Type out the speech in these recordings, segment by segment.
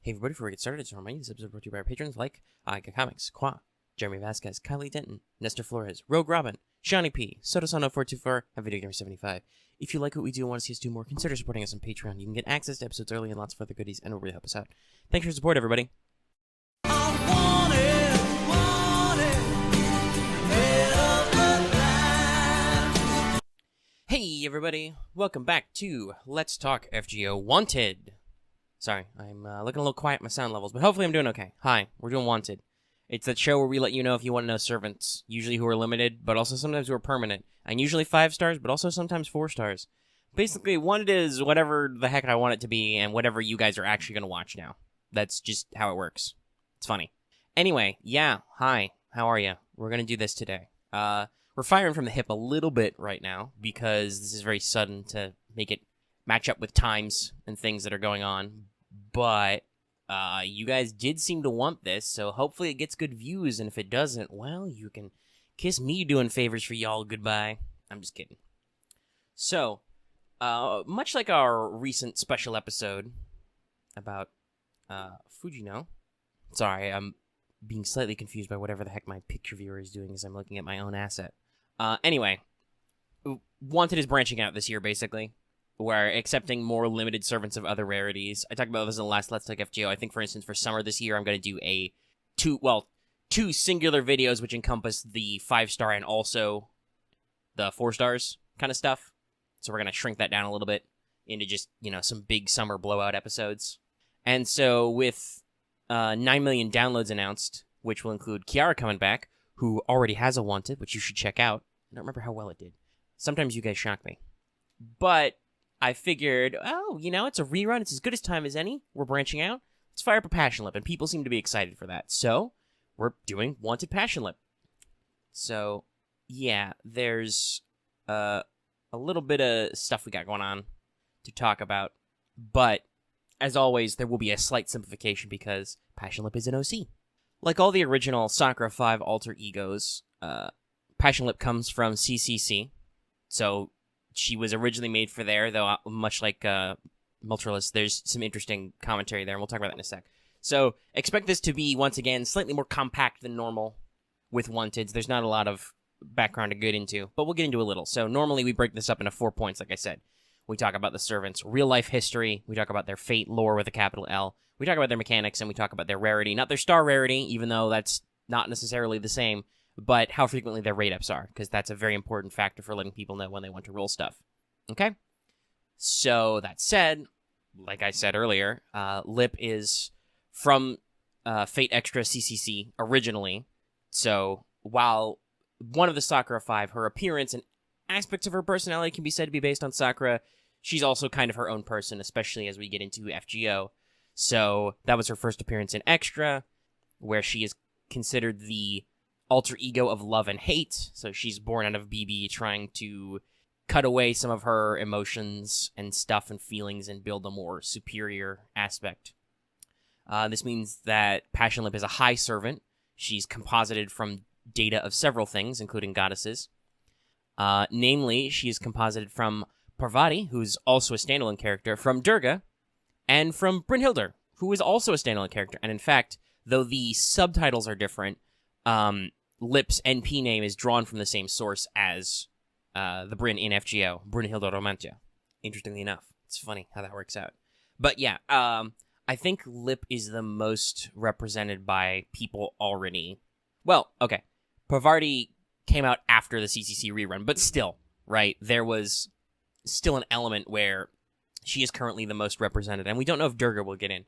Hey everybody, before we get started, I just want to remind you this episode brought to you by our patrons like PATTYCAKE Comics, Qua, Jeremy Vasquez, Kylie Denton, Nestor Flores, Rogue Robin, Shawnee P, Sotosano424, and Video Gamer 75. If you like what we do and want to see us do more, consider supporting us on Patreon. You can get access to episodes early and lots of other goodies, and it will really help us out. Thanks for your support, everybody. Hey everybody, welcome back to Let's Talk FGO Wanted. Sorry, I'm looking a little quiet in my sound levels, but hopefully I'm doing okay. Hi, we're doing Wanted. It's that show where we let you know if you want to know servants, usually who are limited, but also sometimes who are permanent, and usually 5 stars, but also sometimes 4 stars. Basically, Wanted is whatever the heck I want it to be, and whatever you guys are actually going to watch now. That's just how it works. It's funny. Anyway, yeah, hi, how are you? We're going to do this today. We're firing from the hip a little bit right now, because this is very sudden to make it match up with times and things that are going on. But you guys did seem to want this, so hopefully it gets good views, and if it doesn't, well, you can kiss me doing favors for y'all goodbye. I'm just kidding. So, much like our recent special episode about Fujino, sorry, I'm being slightly confused by whatever the heck my picture viewer is doing as I'm looking at my own asset. Anyway, Wanted is branching out this year, basically. We're accepting more limited servants of other rarities. I talked about this in the last Let's Talk FGO. I think, for instance, for summer this year, I'm going to do two singular videos which encompass the 5-star and also the 4 stars kind of stuff. So we're going to shrink that down a little bit into just, some big summer blowout episodes. And so with 9 million downloads announced, which will include Kiara coming back, who already has a Wanted, which you should check out. I don't remember how well it did. Sometimes you guys shock me. But I figured, it's a rerun. It's as good as time as any. We're branching out. Let's fire up a Passionlip, and people seem to be excited for that. So, we're doing Wanted Passionlip. So, yeah, there's a little bit of stuff we got going on to talk about. But, as always, there will be a slight simplification because Passionlip is an OC. Like all the original Sakura 5 alter egos, Passionlip comes from CCC. So, she was originally made for there, though much like Multralus, there's some interesting commentary there, and we'll talk about that in a sec. So, expect this to be, once again, slightly more compact than normal with Wanteds. There's not a lot of background to get into, but we'll get into a little. So, normally we break this up into 4 points, like I said. We talk about the servants' real-life history, we talk about their fate, lore with a capital L, we talk about their mechanics, and we talk about their rarity. Not their star rarity, even though that's not necessarily the same, but how frequently their rate-ups are, because that's a very important factor for letting people know when they want to roll stuff. Okay? So, that said, like I said earlier, Lip is from Fate Extra CCC originally, so while one of the Sakura 5, her appearance and aspects of her personality can be said to be based on Sakura, she's also kind of her own person, especially as we get into FGO. So, that was her first appearance in Extra, where she is considered the alter ego of love and hate. So she's born out of BB trying to cut away some of her emotions and stuff and feelings and build a more superior aspect. This means that Passionlip is a high servant. She's composited from data of several things, including goddesses. Namely, she is composited from Parvati, who's also a standalone character, from Durga, and from Brynhildr, who is also a standalone character. And in fact, though the subtitles are different, Lip's NP name is drawn from the same source as the Bryn in FGO, Brynhildr Romantia. Interestingly enough. It's funny how that works out. But yeah, I think Lip is the most represented by people already. Well, okay. Parvati came out after the CCC rerun, but still, right? There was still an element where she is currently the most represented, and we don't know if Durga will get in.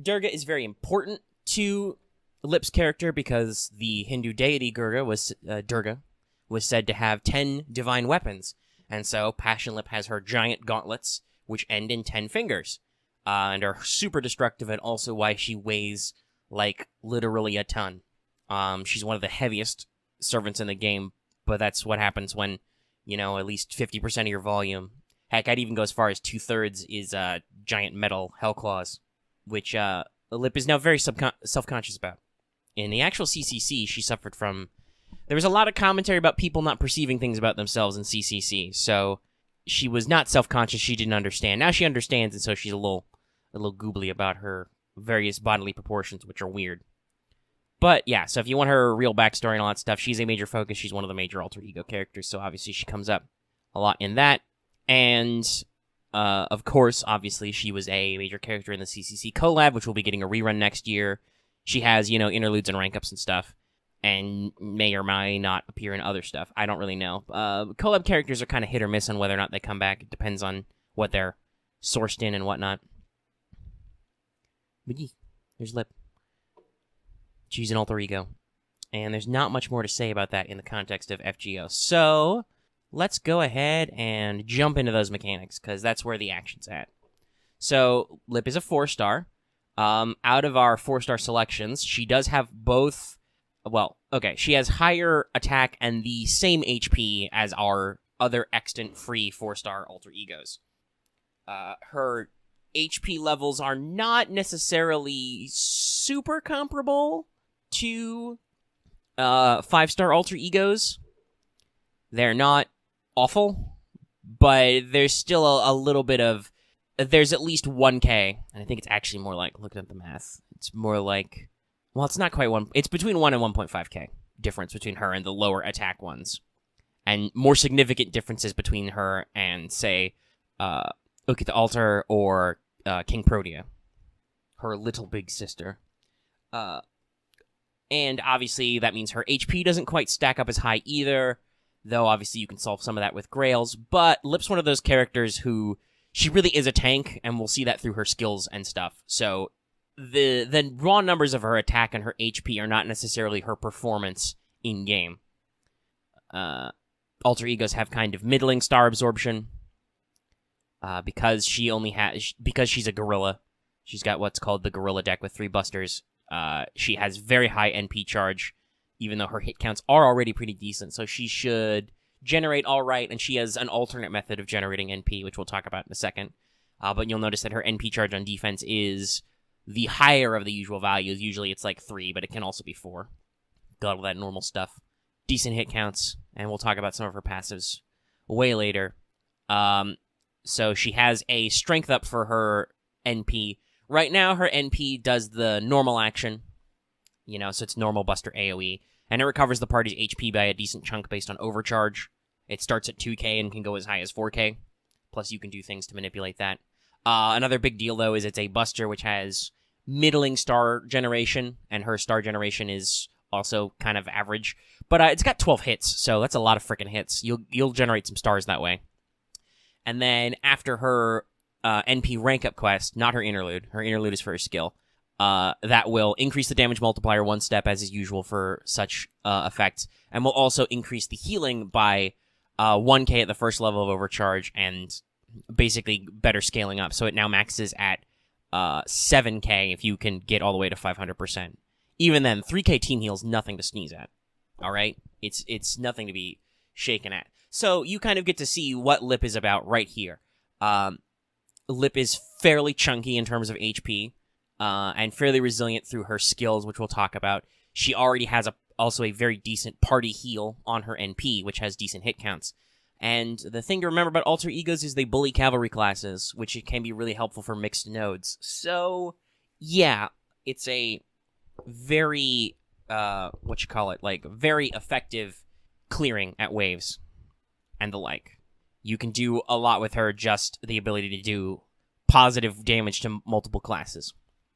Durga is very important to Lip's character because the Hindu deity Durga was said to have 10 divine weapons, and so Passionlip has her giant gauntlets, which end in 10 fingers, and are super destructive, and also why she weighs, like, literally a ton. She's one of the heaviest servants in the game, but that's what happens when, at least 50% of your volume. Heck, I'd even go as far as 2/3 is giant metal hellclaws, which Lip is now very self-conscious about. In the actual CCC, she suffered from... There was a lot of commentary about people not perceiving things about themselves in CCC, so she was not self-conscious, she didn't understand. Now she understands, and so she's a little a little googly about her various bodily proportions, which are weird. But yeah, so if you want her real backstory and all that stuff, she's a major focus. She's one of the major alter ego characters, so obviously she comes up a lot in that. And of course, obviously, she was a major character in the CCC collab, which will be getting a rerun next year. She has, interludes and rank ups and stuff, and may or may not appear in other stuff. I don't really know. Collab characters are kind of hit or miss on whether or not they come back. It depends on what they're sourced in and whatnot. But yeah, there's Lip. She's an alter ego. And there's not much more to say about that in the context of FGO. So, let's go ahead and jump into those mechanics, because that's where the action's at. So, Lip is a 4-star. Out of our 4-star selections, she does have both... Well, okay, she has higher attack and the same HP as our other extant-free 4-star alter egos. Her HP levels are not necessarily super comparable to 5-star alter egos. They're not awful, but there's still a little bit of... There's at least 1k, and I think it's actually more like, looking at the math, it's more like... Well, it's not quite 1... It's between 1 and 1.5k difference between her and the lower attack ones. And more significant differences between her and, say, Look at the Altar or King Protea, her little big sister. And obviously that means her HP doesn't quite stack up as high either, though obviously you can solve some of that with Grails, but Lip's one of those characters who, she really is a tank, and we'll see that through her skills and stuff. So the raw numbers of her attack and her HP are not necessarily her performance in-game. Alter Egos have kind of middling star absorption, because she's a gorilla. She's got what's called the gorilla deck with 3 busters. She has very high NP charge, even though her hit counts are already pretty decent, so she should generate all right, and she has an alternate method of generating NP, which we'll talk about in a second. But you'll notice that her NP charge on defense is the higher of the usual values. Usually it's like 3, but it can also be 4. Got all that normal stuff. Decent hit counts, and we'll talk about some of her passives way later. So she has a strength up for her NP. Right now, her NP does the normal action, so it's normal buster AoE, and it recovers the party's HP by a decent chunk based on overcharge. It starts at 2k and can go as high as 4k, plus you can do things to manipulate that. Another big deal, though, is it's a buster which has middling star generation, and her star generation is also kind of average, but it's got 12 hits, so that's a lot of freaking hits. You'll generate some stars that way. And then after her NP rank up quest, not her interlude is for her skill, that will increase the damage multiplier 1 step as is usual for such effects, and will also increase the healing by 1k at the first level of overcharge, and basically better scaling up. So it now maxes at 7k if you can get all the way to 500%. Even then, 3k team heal's nothing to sneeze at. Alright? It's nothing to be shaken at. So you kind of get to see what Lip is about right here. Lip is fairly chunky in terms of HP, and fairly resilient through her skills, which we'll talk about. She already has also a very decent party heal on her NP, which has decent hit counts. And the thing to remember about alter egos is they bully cavalry classes, which can be really helpful for mixed nodes. So, yeah, it's a very, very effective clearing at waves and the like. You can do a lot with her, just the ability to do positive damage to multiple classes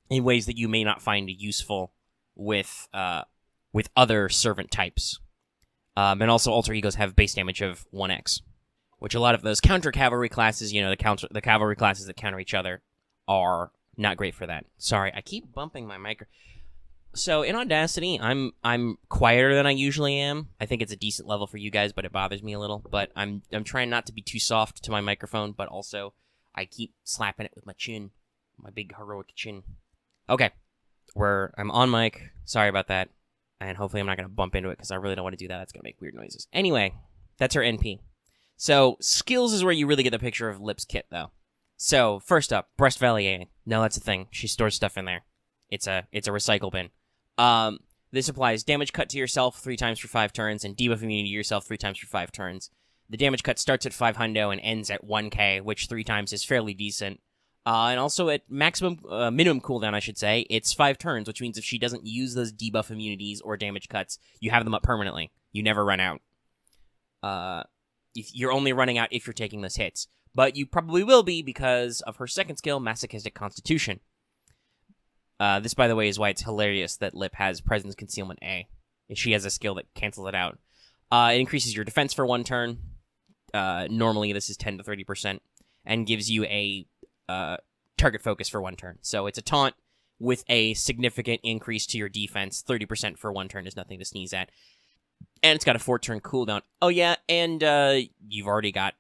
in ways that you may not find useful with other servant types. And also, alter egos have base damage of 1x, which a lot of those counter cavalry classes, the cavalry classes that counter each other, are not great for that. Sorry, I keep bumping my mic. So in Audacity, I'm quieter than I usually am. I think it's a decent level for you guys, but it bothers me a little. But I'm trying not to be too soft to my microphone, but also I keep slapping it with my chin, my big heroic chin. Okay, I'm on mic. Sorry about that. And hopefully I'm not going to bump into it, because I really don't want to do that. That's going to make weird noises. Anyway, that's her NP. So, skills is where you really get the picture of Lip's kit, though. So, first up, Breast Valier. No, that's a thing. She stores stuff in there. It's a recycle bin. This applies damage cut to yourself 3 times for 5 turns, and debuff immunity to yourself 3 times for 5 turns. The damage cut starts at 500 and ends at 1k, which 3 times is fairly decent. And also at minimum cooldown, I should say, it's 5 turns, which means if she doesn't use those debuff immunities or damage cuts, you have them up permanently. You never run out. If you're only running out if you're taking those hits. But you probably will be because of her second skill, Masochistic Constitution. This, by the way, is why it's hilarious that Lip has Presence Concealment A. She has a skill that cancels it out. It increases your defense for 1 turn. Normally, this is 10 to 30%. And gives you a target focus for 1 turn. So it's a taunt with a significant increase to your defense. 30% for 1 turn is nothing to sneeze at. And it's got a 4-turn cooldown. Oh, yeah, and you've already got,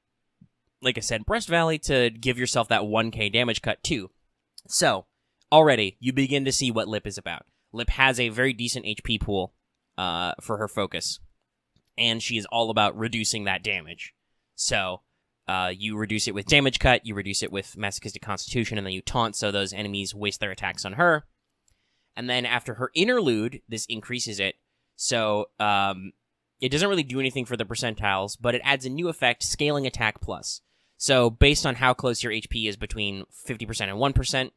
like I said, Breast Valley to give yourself that 1k damage cut, too. So, already, you begin to see what Lip is about. Lip has a very decent HP pool for her focus. And she is all about reducing that damage. So, you reduce it with damage cut, you reduce it with Masochistic Constitution, and then you taunt so those enemies waste their attacks on her. And then after her interlude, this increases it. So, it doesn't really do anything for the percentiles, but it adds a new effect, Scaling Attack Plus. So, based on how close your HP is between 50% and 1%,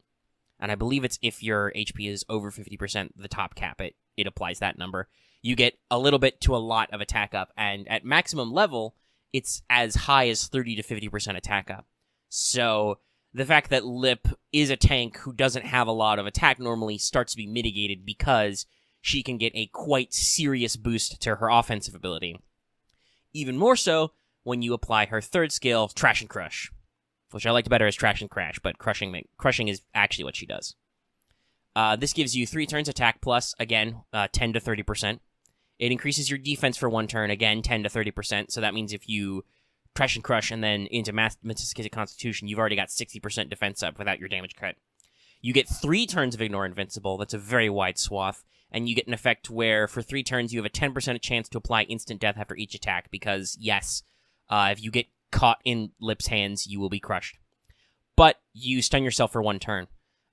and I believe it's if your HP is over 50%, the top cap, it applies that number, you get a little bit to a lot of attack up, and at maximum level, it's as high as 30 to 50% attack up. So, the fact that Lip is a tank who doesn't have a lot of attack normally starts to be mitigated because she can get a quite serious boost to her offensive ability. Even more so when you apply her third skill, Trash and Crush, which I liked better as Trash and Crash, but crushing is actually what she does. This gives you 3 turns attack plus, again, 10 to 30%. It increases your defense for 1 turn, again, 10 to 30%, so that means if you Trash and Crush and then into Masochistic Constitution, you've already got 60% defense up without your damage cut. You get 3 turns of Ignore Invincible, that's a very wide swath, and you get an effect where for 3 turns you have a 10% chance to apply instant death after each attack, because, yes, if you get caught in Lip's hands, you will be crushed. But you stun yourself for 1 turn.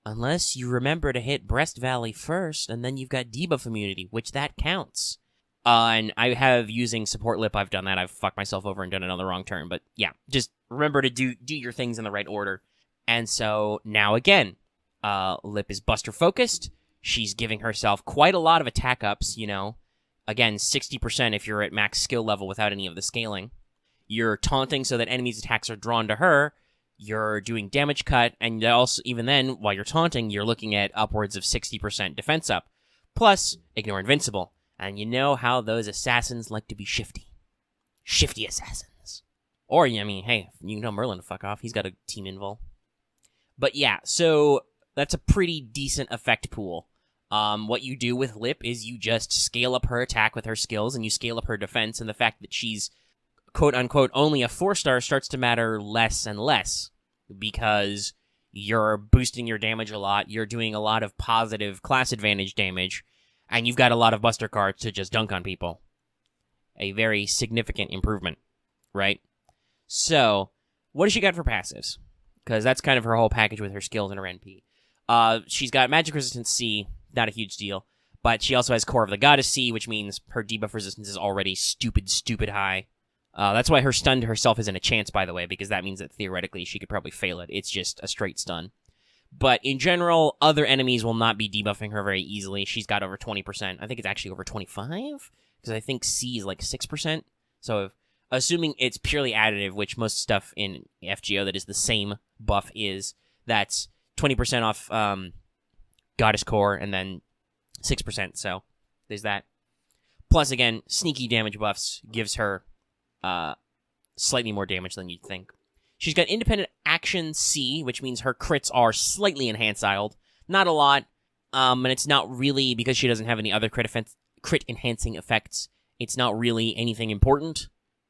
Unless you remember to hit Breast Valley first, and then you've got debuff immunity, which that counts. And I have, using Support Lip, I've done that. I've fucked myself over and done it on the wrong turn. But yeah, just remember to do your things in the right order. And so now again, Lip is Buster focused. She's giving herself quite a lot of attack ups, you know. Again, 60% if you're at max skill level without any of the scaling. You're taunting so that enemies' attacks are drawn to her. You're doing damage cut, and also, even then, while you're taunting, you're looking at upwards of 60% defense up. Plus, Ignore Invincible. And you know how those assassins like to be shifty. Shifty assassins. Or, I mean, hey, you can tell Merlin to fuck off. He's got a team invul. But yeah, so that's a pretty decent effect pool. What you do with Lip is you just scale up her attack with her skills, and you scale up her defense, and the fact that she's quote-unquote only a 4-star starts to matter less and less, because you're boosting your damage a lot, you're doing a lot of positive class advantage damage, and you've got a lot of Buster cards to just dunk on people. A very significant improvement, right? So, what does she got for passives? Because that's kind of her whole package with her skills and her NP. She's got Magic Resistance C, not a huge deal, but she also has Core of the Goddess C, which means her debuff resistance is already stupid high. That's why her stun to herself isn't a chance, by the way, because that means that theoretically she could probably fail it. It's just a straight stun. But in general, other enemies will not be debuffing her very easily. She's got over 20%. I think it's actually over 25, because I think C is like 6%. So assuming it's purely additive, which most stuff in FGO that is the same buff is, that's 20% off Goddess Core and then 6%. So there's that. Plus, again, sneaky damage buffs gives her slightly more damage than you'd think. She's got Independent Action C, which means her crits are slightly enhanced-iled. Not a lot, and it's not really, because she doesn't have any other crit-enhancing effects, it's not really anything important,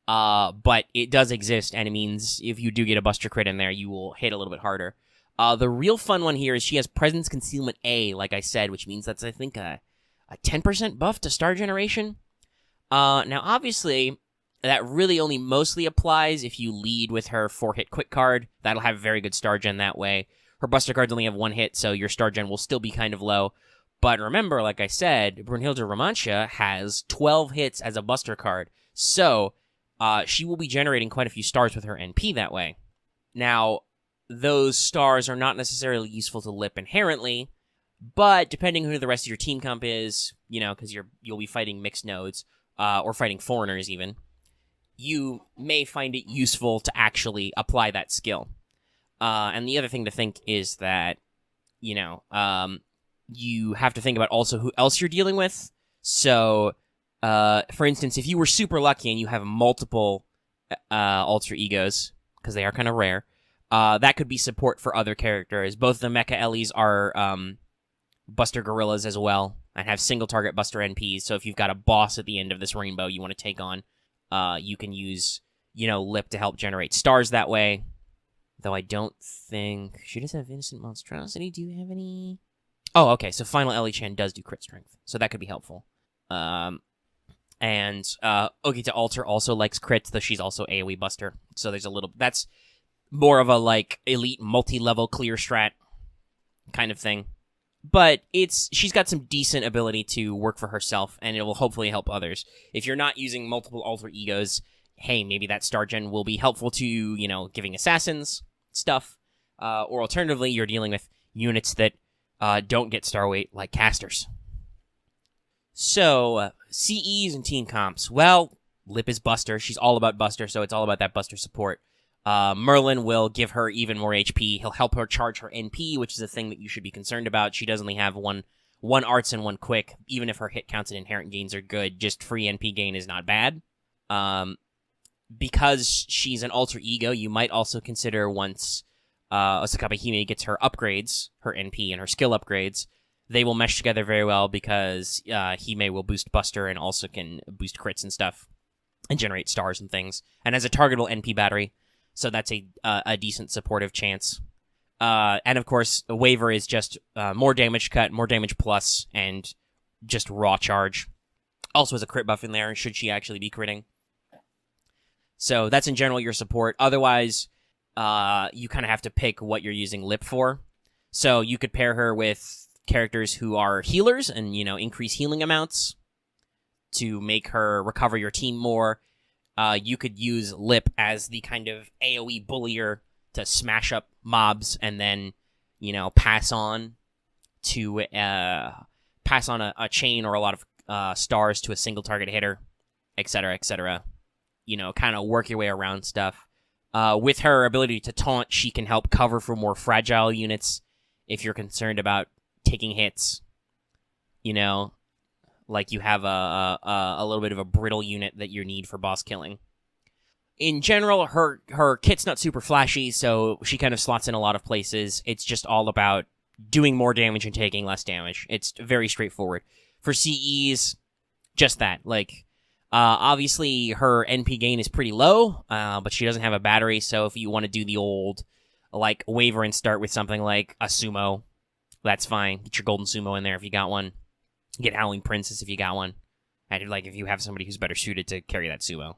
but it does exist, and it means if you do get a Buster crit in there, you will hit a little bit harder. The real fun one here is she has Presence Concealment A, like I said, which means that's, I think, a 10% buff to Star Generation. Now, obviously, that really only mostly applies if you lead with her 4-hit quick card. That'll have very good Star Gen that way. Her Buster cards only have 1 hit, so your Star Gen will still be kind of low. But remember, like I said, Brunhilde Romancia has 12 hits as a Buster card, so she will be generating quite a few stars with her NP that way. Now, those stars are not necessarily useful to Lip inherently, but depending who the rest of your team comp is, because you'll be fighting mixed nodes, or fighting foreigners even, you may find it useful to actually apply that skill. And the other thing to think is that, you have to think about also who else you're dealing with. So, for instance, if you were super lucky and you have multiple alter egos, because they are kind of rare, that could be support for other characters. Both the Mecha Ellies are Buster Gorillas as well, and have single target Buster NPs. So if you've got a boss at the end of this rainbow you want to take on, you can use, Lip to help generate stars that way. Though I don't think... She does have Innocent Monstrosity. Do you have any... Oh, okay, so Final Ellie-chan does do crit strength, so that could be helpful. And Ogita Alter also likes crits, though she's also AoE Buster. So there's a little... That's more of a, elite multi-level clear strat kind of thing. But she's got some decent ability to work for herself, and it will hopefully help others. If you're not using multiple alter egos, hey, maybe that star gen will be helpful to, giving assassins stuff. Or alternatively, you're dealing with units that don't get star weight, like casters. So, CEs and team comps. Well, Lip is Buster. She's all about Buster, so it's all about that Buster support. Merlin will give her even more HP. He'll help her charge her NP, which is a thing that you should be concerned about. She does only have one arts and one quick. Even if her hit counts and inherent gains are good, just free NP gain is not bad. Because she's an alter ego, you might also consider once Osakabe Hime gets her upgrades, her NP and her skill upgrades, they will mesh together very well because Hime will boost Buster and also can boost crits and stuff and generate stars and things. And has a targetable NP battery, so that's a decent supportive chance. And of course, a Waver is just more damage cut, more damage plus, and just raw charge. Also has a crit buff in there, should she actually be critting. So that's in general your support. Otherwise, you kind of have to pick what you're using Lip for. So you could pair her with characters who are healers and, increase healing amounts to make her recover your team more. You could use Lip as the kind of AoE bullier to smash up mobs and then, pass on a chain or a lot of stars to a single target hitter, etc., etc. Kind of work your way around stuff. With her ability to taunt, she can help cover for more fragile units if you're concerned about taking hits. Like you have a little bit of a brittle unit that you need for boss killing. In general, her kit's not super flashy, so she kind of slots in a lot of places. It's just all about doing more damage and taking less damage. It's very straightforward. For CEs, just that. Obviously, her NP gain is pretty low, but she doesn't have a battery, so if you want to do the old, Waver and start with something like a Sumo, that's fine. Get your Golden Sumo in there if you got one. Get Howling Princess if you got one. And, if you have somebody who's better suited to carry that Sumo.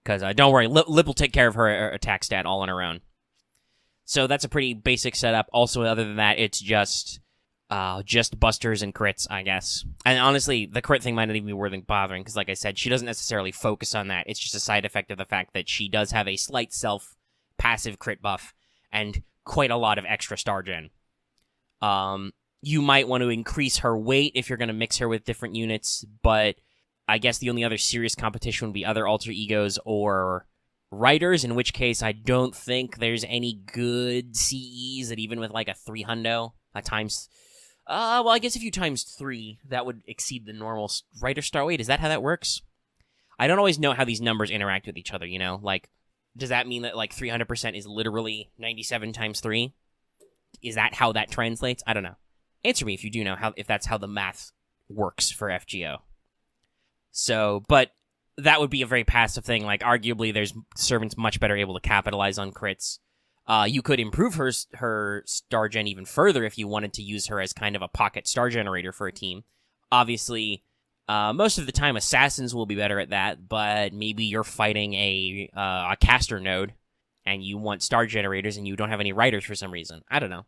Because, don't worry, Lip will take care of her attack stat all on her own. So that's a pretty basic setup. Also, other than that, it's just busters and crits, I guess. And honestly, the crit thing might not even be worth bothering, because like I said, she doesn't necessarily focus on that. It's just a side effect of the fact that she does have a slight self-passive crit buff, and quite a lot of extra star gen. You might want to increase her weight if you're going to mix her with different units, but I guess the only other serious competition would be other alter egos or writers, in which case I don't think there's any good CEs that even with a 300 times... well, I guess if you times 3, that would exceed the normal writer star weight. Is that how that works? I don't always know how these numbers interact with each other, does that mean that 300% is literally 97 times 3? Is that how that translates? I don't know. Answer me if you do know if that's how the math works for FGO. So, but that would be a very passive thing. Arguably, there's servants much better able to capitalize on crits. You could improve her star gen even further if you wanted to use her as kind of a pocket star generator for a team. Obviously, most of the time assassins will be better at that, but maybe you're fighting a caster node and you want star generators and you don't have any writers for some reason. I don't know.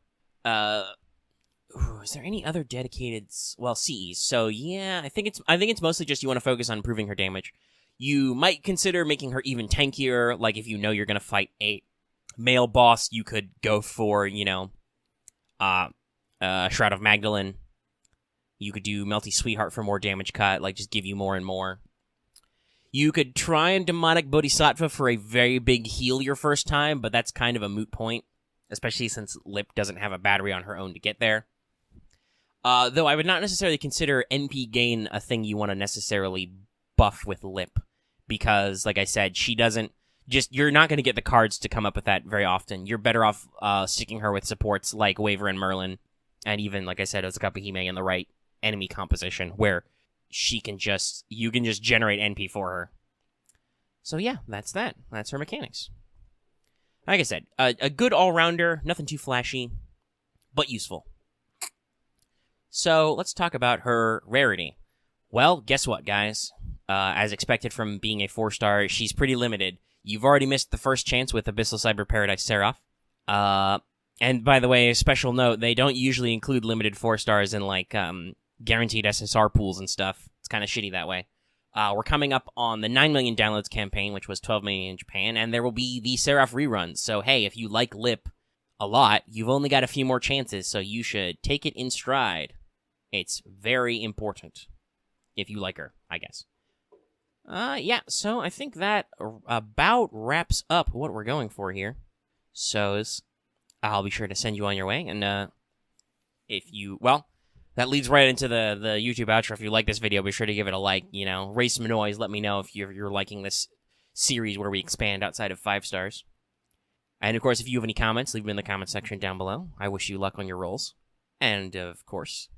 Is there any other dedicated... Well, CEs. So, yeah, I think it's mostly just you want to focus on improving her damage. You might consider making her even tankier, if you know you're going to fight a Male boss, you could go for, Shroud of Magdalene. You could do Melty Sweetheart for more damage cut, like just give you more and more. You could try and Demonic Bodhisattva for a very big heal your first time, but that's kind of a moot point, especially since Lip doesn't have a battery on her own to get there. Though I would not necessarily consider NP gain a thing you want to necessarily buff with Lip, because, like I said, she doesn't... You're not going to get the cards to come up with that very often. You're better off sticking her with supports like Waver and Merlin, and even, like I said, Ozukapahime in the right enemy composition, where you can just generate NP for her. So yeah, that's that. That's her mechanics. Like I said, a good all-rounder, nothing too flashy, but useful. So let's talk about her rarity. Well, guess what, guys? As expected from being a 4-star, she's pretty limited. You've already missed the first chance with Abyssal Cyber Paradise Seraph. And by the way, a special note, they don't usually include limited 4-stars in, like, guaranteed SSR pools and stuff. It's kind of shitty that way. We're coming up on the 9 million downloads campaign, which was 12 million in Japan, and there will be the Seraph reruns. So, hey, if you like Lip a lot, you've only got a few more chances, so you should take it in stride. It's very important, if you like her, I guess. Yeah, so I think that about wraps up what we're going for here. So, I'll be sure to send you on your way, and that leads right into the YouTube outro. If you like this video, be sure to give it a like, raise some noise, let me know if you're liking this series where we expand outside of 5 stars. And, of course, if you have any comments, leave them in the comment section down below. I wish you luck on your rolls. And, of course,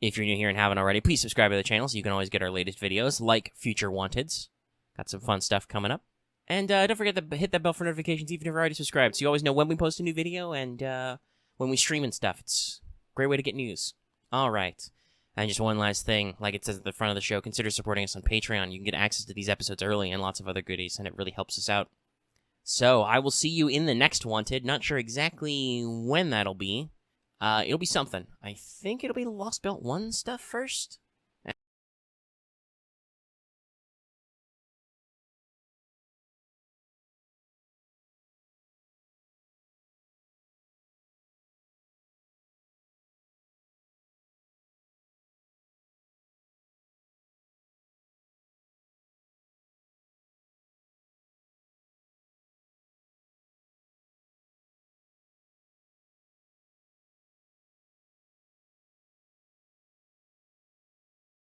if you're new here and haven't already, please subscribe to the channel so you can always get our latest videos, like future Wanteds. Got some fun stuff coming up. And don't forget to hit that bell for notifications even if you're already subscribed, so you always know when we post a new video and when we stream and stuff. It's a great way to get news. All right. And just one last thing, like it says at the front of the show, consider supporting us on Patreon. You can get access to these episodes early and lots of other goodies, and it really helps us out. So I will see you in the next Wanted. Not sure exactly when that'll be. It'll be something. I think it'll be the Lost Belt 1 stuff first.